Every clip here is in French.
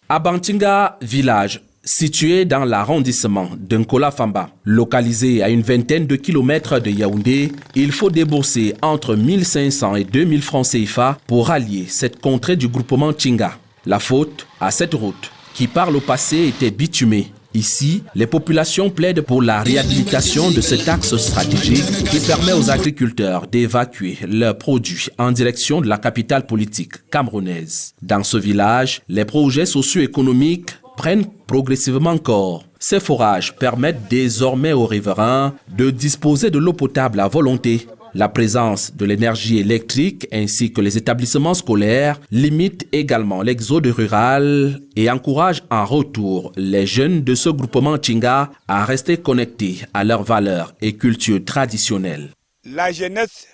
À Bantinga, village situé dans l'arrondissement de Nkola-Famba, localisé à une vingtaine de kilomètres de Yaoundé, il faut débourser entre 1500 et 2000 francs CFA pour rallier cette contrée du groupement Tchinga. La faute à cette route qui par le passé était bitumée. Ici, les populations plaident pour la réhabilitation de cet axe stratégique qui permet aux agriculteurs d'évacuer leurs produits en direction de la capitale politique camerounaise. Dans ce village, les projets socio-économiques prennent progressivement corps. Ces forages permettent désormais aux riverains de disposer de l'eau potable à volonté. La présence de l'énergie électrique ainsi que les établissements scolaires limitent également l'exode rural et encouragent en retour les jeunes de ce groupement Tchinga à rester connectés à leurs valeurs et cultures traditionnelles. La jeunesse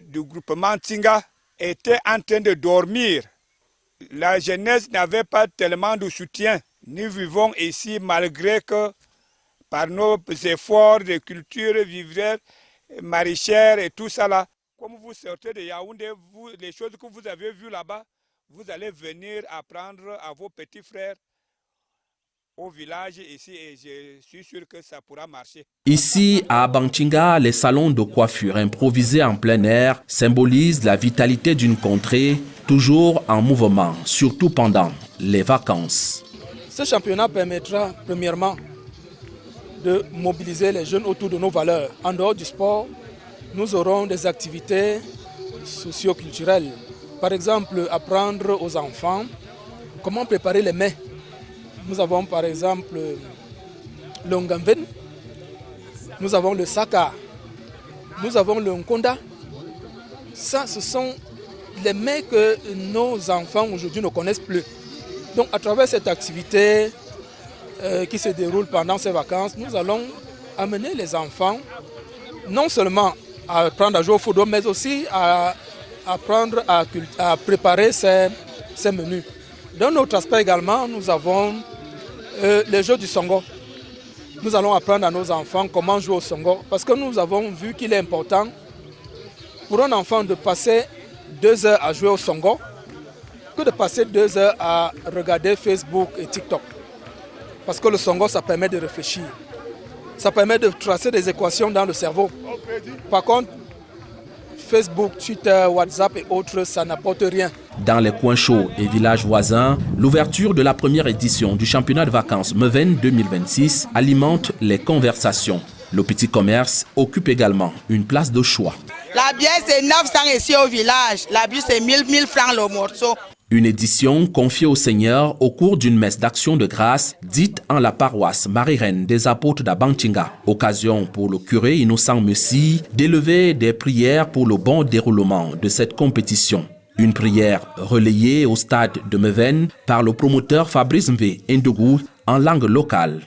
du groupement Tchinga était en train de dormir. La jeunesse n'avait pas tellement de soutien. Nous vivons ici malgré que par nos efforts de culture vivrière, maraîchère et tout ça là, comme vous sortez de Yaoundé, les choses que vous avez vues là-bas, vous allez venir apprendre à vos petits frères au village ici et je suis sûr que ça pourra marcher. Ici, à Bantinga, les salons de coiffure improvisés en plein air symbolisent la vitalité d'une contrée toujours en mouvement, surtout pendant les vacances. Ce championnat permettra premièrement de mobiliser les jeunes autour de nos valeurs. En dehors du sport, nous aurons des activités socio-culturelles. Par exemple, apprendre aux enfants comment préparer les mets. Nous avons par exemple le ngamben, nous avons le saka, nous avons le nkonda. Ça, ce sont les mets que nos enfants aujourd'hui ne connaissent plus. Donc à travers cette activité qui se déroule pendant ces vacances, nous allons amener les enfants non seulement à apprendre à jouer au football, mais aussi à apprendre à préparer ces menus. D'un autre aspect également, nous avons les jeux du Songo. Nous allons apprendre à nos enfants comment jouer au Songo, parce que nous avons vu qu'il est important pour un enfant de passer 2 heures à jouer au Songo que de passer 2 heures à regarder Facebook et TikTok. Parce que le Songo, ça permet de réfléchir. Ça permet de tracer des équations dans le cerveau. Par contre, Facebook, Twitter, WhatsApp et autres, ça n'apporte rien. Dans les coins chauds et villages voisins, l'ouverture de la première édition du championnat de vacances Meuven 2026 alimente les conversations. Le petit commerce occupe également une place de choix. La bière, c'est 900 ici au village. La bière, c'est 1000 francs le morceau. Une édition confiée au Seigneur au cours d'une messe d'action de grâce dite en la paroisse Marie-Reine des Apôtres d'Abantinga. Occasion pour le curé Innocent Messi d'élever des prières pour le bon déroulement de cette compétition. Une prière relayée au stade de Meuven par le promoteur Fabrice Mvé Ndougou en langue locale.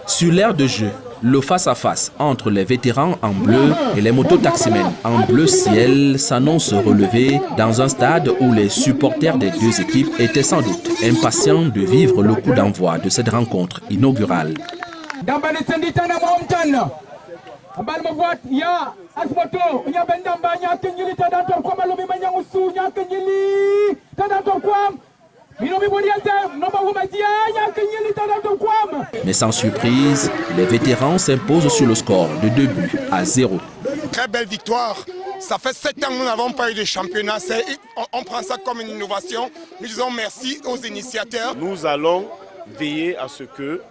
Sur l'aire de jeu, le face-à-face entre les vétérans en bleu et les mototaximens en bleu ciel s'annonce relevé dans un stade où les supporters des deux équipes étaient sans doute impatients de vivre le coup d'envoi de cette rencontre inaugurale. Mais sans surprise, les vétérans s'imposent sur le score de 2-0. Très belle victoire. Ça fait 7 ans que nous n'avons pas eu de championnat. On prend ça comme une innovation. Nous disons merci aux initiateurs. Nous allons veiller à ce que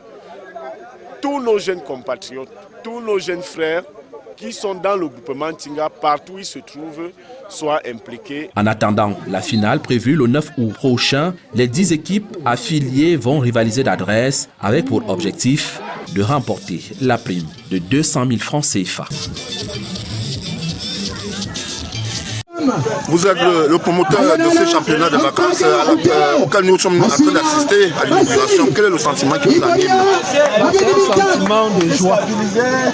tous nos jeunes compatriotes, tous nos jeunes frères qui sont dans le groupement Tchinga, partout où ils se trouvent, soient impliqués. En attendant la finale prévue le 9 août prochain, les 10 équipes affiliées vont rivaliser d'adresse avec pour objectif de remporter la prime de 200 000 francs CFA. Vous êtes le promoteur de ce championnat de vacances auquel nous sommes en train d'assister à l'inauguration. Quel est le sentiment qui vous anime? C'est un sentiment de joie,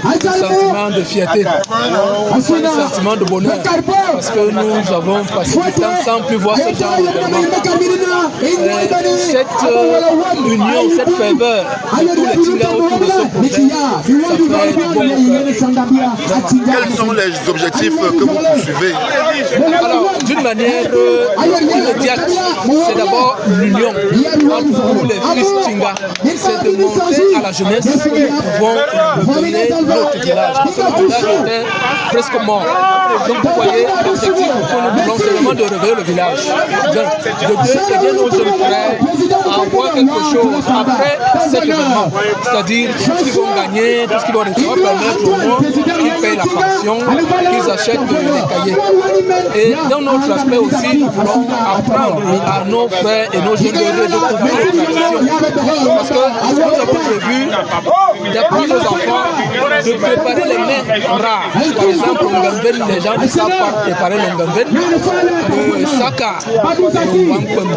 un sentiment de fierté, un sentiment de bonheur, parce que nous avons passé du temps sans plus voir ce genre d'événement. Cette union, cette ferveur de tous les Tinga autour de ce projet, ça fait du bon cœur. Quels sont les objectifs que vous poursuivez? Alors, d'une manière immédiate, c'est d'abord l'union entre nous, les fils Tinga. C'est de montrer à la jeunesse que nous pouvons revenir notre village. Parce que le village était presque mort. Donc vous voyez, l'objectif que nous voulons, c'est vraiment de réveiller le village. De aider nos jeunes frères à avoir quelque chose après cet événement. C'est-à-dire tout ce qu'ils vont gagner, tout ce qu'ils vont recevoir, permettre au moins qu'ils payent la pension, qu'ils achètent des cahiers. Et dans notre aspect aussi, nous voulons apprendre à nos frères et nos jeunes de découvrir les traditions. Parce que nous avons prévu d'apprendre aux enfants de préparer les mets rares. Par exemple, au Ngamben, les gens ne savent pas préparer le Ngamben, le Saka, le Wampem.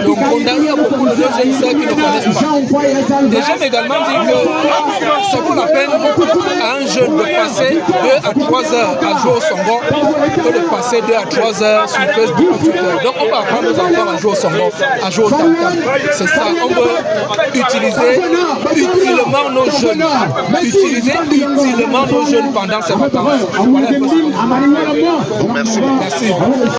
Donc on a eu beaucoup de jeunes sœurs qui ne connaissent pas. Les jeunes également disent que ça vaut la peine à un jeune de passer 2 à 3 heures à jouer au Songo que de passer 2 à 3 heures sur Facebook ou Twitter. Donc on va apprendre aux enfants à jouer au Songo, à jouer au tam-tam. C'est ça, on veut utiliser utilement nos jeunes. Utiliser utilement nos jeunes pendant ces vacances. Voilà. Merci. Merci.